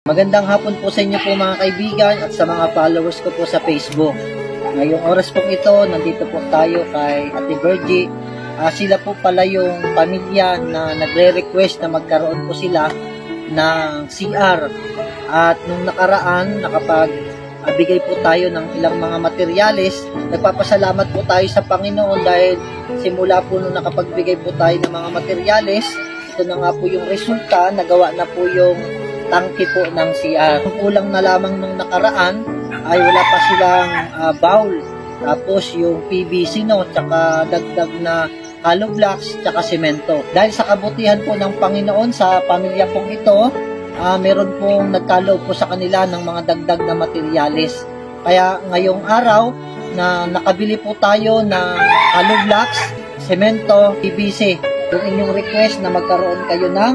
Magandang hapon po sa inyo po mga kaibigan at sa mga followers ko po sa Facebook. Ngayong oras po ito, nandito po tayo kay Ate Virgie. Sila po pala yung pamilya na nagre-request na magkaroon po sila ng CR. At nung nakaraan, nakapagbigay po tayo ng ilang mga materyales. Nagpapasalamat po tayo sa Panginoon dahil simula po nung nakapagbigay po tayo ng mga materyales, ito na nga po yung resulta, nagawa na po yung tangke po ng CR. Ang kulang na lamang nung nakaraan ay wala pa silang bowl. Tapos yung PVC tsaka dagdag na hollow blocks, tsaka semento. Dahil sa kabutihan po ng Panginoon sa pamilya pong ito, meron pong nagkaloob po sa kanila ng mga dagdag na materyales. Kaya ngayong araw na nakabili po tayo ng hollow blocks, semento, PVC. Yung inyong request na magkaroon kayo ng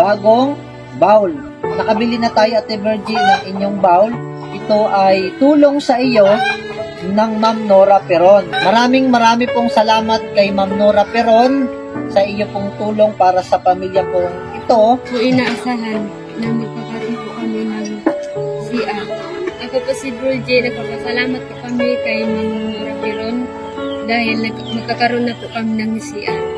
bagong bowl. Nakabili na tayo, Ate Virgie, ng inyong bowl. Ito ay tulong sa iyo ng Ma'am Nora Peron. Marami pong salamat kay Ma'am Nora Peron sa iyo pong tulong para sa pamilya pong ito. Po inaasahan na magkakaroon po kami ng CR. Ako po si Virgie, nagpapasalamat po kami kay Ma'am Nora Peron dahil magkakaroon na po kami ng CR.